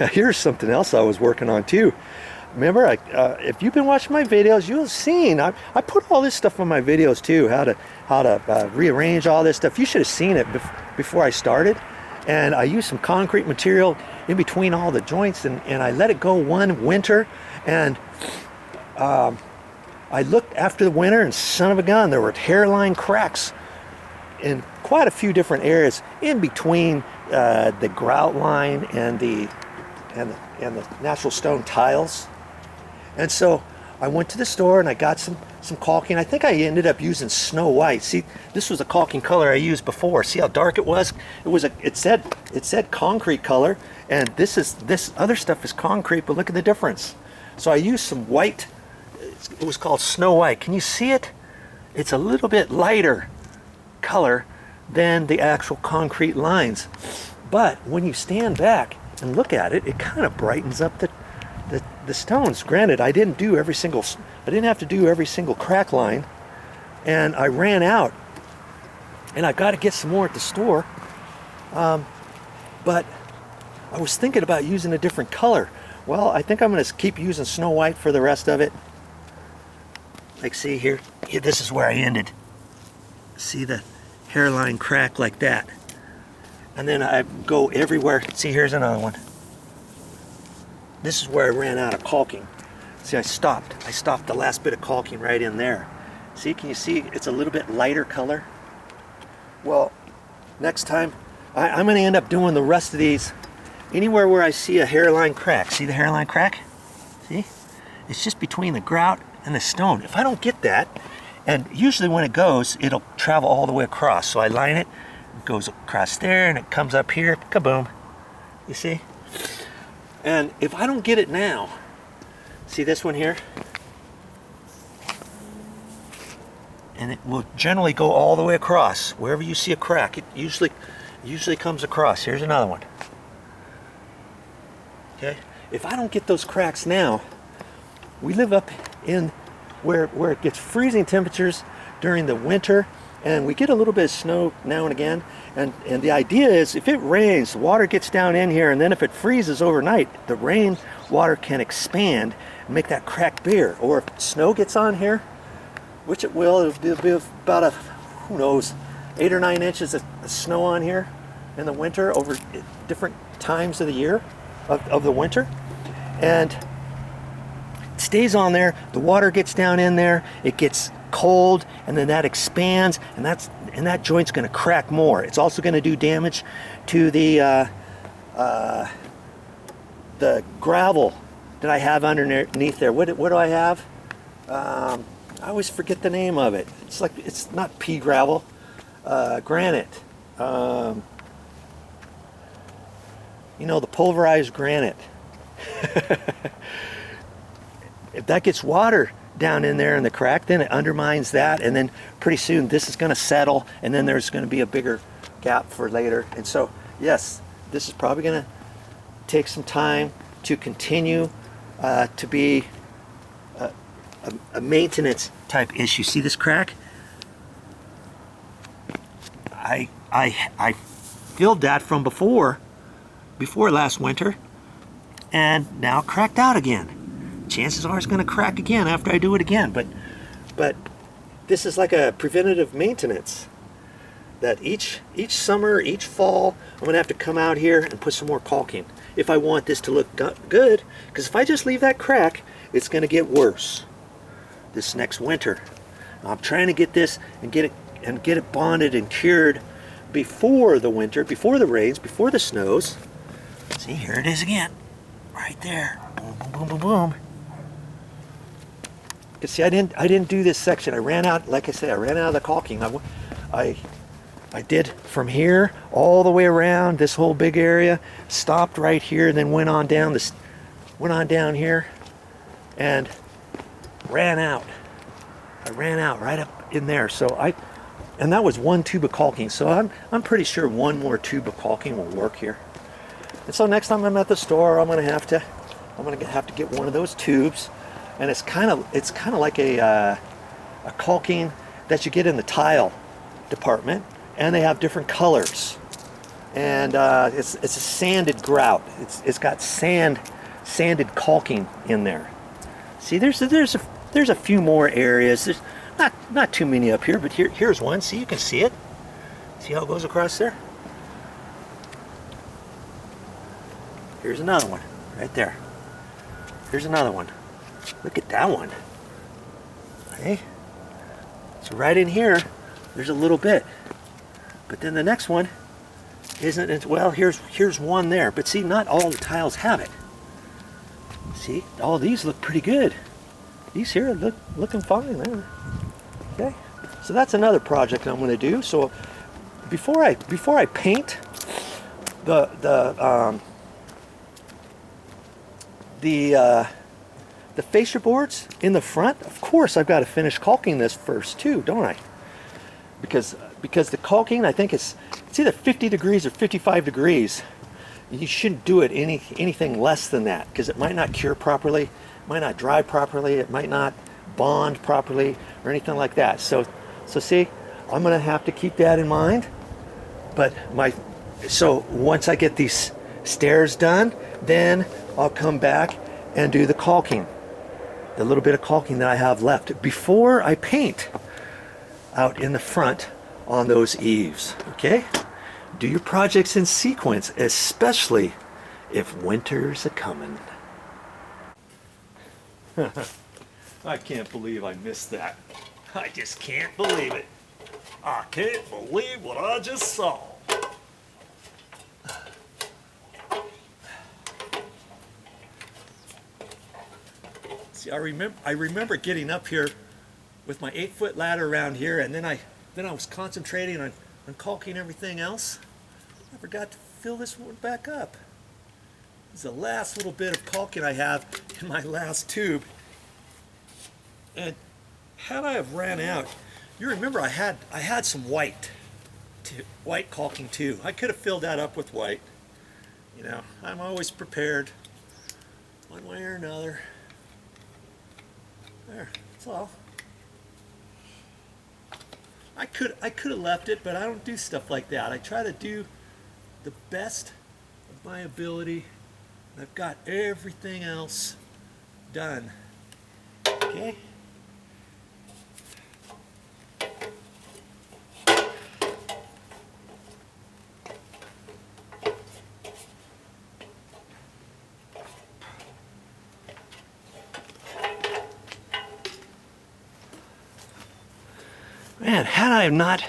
Here's something else I was working on too. Remember, if you've been watching my videos, you'll have seen I put all this stuff on my videos too. How to rearrange all this stuff. You should have seen it before I started. And I used some concrete material in between all the joints, and I let it go one winter. And I looked after the winter, and son of a gun, there were hairline cracks in quite a few different areas in between the grout line and the natural stone tiles. And so I went to the store and I got some caulking. I think I ended up using Snow White. See, this was a caulking color I used before. See how dark it was? It said concrete color, and this other stuff is concrete, but look at the difference. So I used some white. It was called Snow White. Can you see it? It's a little bit lighter color than the actual concrete lines. But when you stand back and look at it, it kind of brightens up the stones. Granted, I didn't have to do every single crack line, and I ran out, and I got to get some more at the store. But I was thinking about using a different color. Well, I think I'm going to keep using Snow White for the rest of it. Like, see here, this is where I ended. See the hairline crack like that. And then I go everywhere. See, here's another one. This is where I ran out of caulking. See, I stopped the last bit of caulking right in there. See, can you see it's a little bit lighter color? Well, next time, I'm going to end up doing the rest of these anywhere where I see a hairline crack. See the hairline crack? See? It's just between the grout and the stone. If I don't get that, and usually when it goes, it'll travel all the way across. So I line it, it goes across there, and it comes up here, kaboom. You see? And if I don't get it now, see this one here? And it will generally go all the way across. Wherever you see a crack, it usually comes across. Here's another one. Okay? If I don't get those cracks now, we live up in where it gets freezing temperatures during the winter, and we get a little bit of snow now and again, and the idea is if it rains, the water gets down in here, and then if it freezes overnight, the rain water can expand and make that crack bigger. Or if snow gets on here, which it will, it'll be about who knows, 8 or 9 inches of snow on here in the winter over different times of the year, of the winter, and it stays on there, the water gets down in there, it gets cold, and then that expands, and that joint's going to crack more. It's also going to do damage to the gravel that I have underneath there. What do I have? I always forget the name of it. It's not pea gravel, granite. You know, the pulverized granite. If that gets water down in there in the crack, then it undermines that, and then pretty soon this is going to settle, and then there's going to be a bigger gap for later. And so, yes, this is probably going to take some time to continue to be a maintenance type issue. See this crack? I filled that from before last winter, and now cracked out again. Chances are it's going to crack again after I do it again, but this is like a preventative maintenance that each summer, each fall, I'm going to have to come out here and put some more caulking if I want this to look good, because if I just leave that crack, it's going to get worse this next winter. I'm trying to get this and get it bonded and cured before the winter, before the rains, before the snows. See, here it is again, right there. Boom, boom, boom, boom, boom. See, I didn't do this section. I ran out, like I said, I ran out of the caulking. I did from here all the way around this whole big area, stopped right here, and then went on down here, and ran out. I ran out right up in there. So and that was one tube of caulking. So I'm pretty sure one more tube of caulking will work here. And so next time I'm at the store, I'm gonna have to get one of those tubes. And it's kind of like a caulking that you get in the tile department, and they have different colors. and it's a sanded grout. It's got sanded caulking in there. See, there's a few more areas. There's not too many up here, but here's one. See, you can see it. See how it goes across there? Here's another one right there. Here's another one. Look at that one. Okay. So right in here, there's a little bit. But then the next one isn't as well. Here's one there. But see, not all the tiles have it. See, all these look pretty good. These here are looking fine. Okay. So that's another project I'm going to do. So before I paint the fascia boards in the front, of course I've got to finish caulking this first too, don't I? Because the caulking, I think it's either 50 degrees or 55 degrees. You shouldn't do it anything less than that, because it might not cure properly, it might not dry properly, it might not bond properly or anything like that. So see, I'm gonna have to keep that in mind. But so once I get these stairs done, then I'll come back and do the caulking, the little bit of caulking that I have left before I paint out in the front on those eaves. Okay? Do your projects in sequence, especially if winter's a-coming. I can't believe I missed that. I just can't believe it. I can't believe what I just saw. See, I remember getting up here with my 8-foot ladder around here, and then I was concentrating on caulking everything else. I forgot to fill this one back up. This is the last little bit of caulking I have in my last tube. And had I have ran out, you remember I had some white caulking too. I could have filled that up with white. You know, I'm always prepared, one way or another. There, that's all. I could have left it, but I don't do stuff like that. I try to do the best of my ability. And I've got everything else done. Okay? Man, had I not,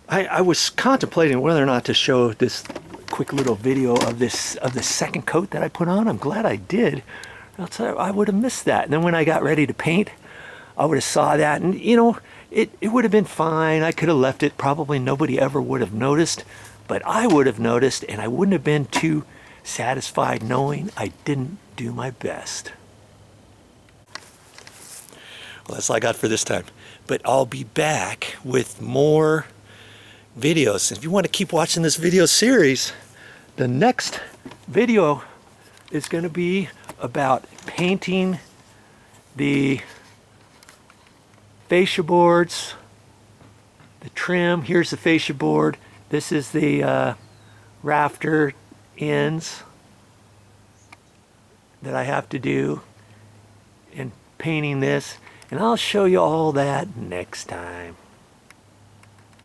I was contemplating whether or not to show this quick little video of the second coat that I put on. I'm glad I did. Else I would have missed that. And then when I got ready to paint, I would have saw that, and you know, it would have been fine. I could have left it. Probably nobody ever would have noticed, but I would have noticed, and I wouldn't have been too satisfied knowing I didn't do my best. Well, that's all I got for this time. But I'll be back with more videos. If you want to keep watching this video series, the next video is going to be about painting the fascia boards, the trim. Here's the fascia board. This is the rafter ends that I have to do in painting this. And I'll show you all that next time.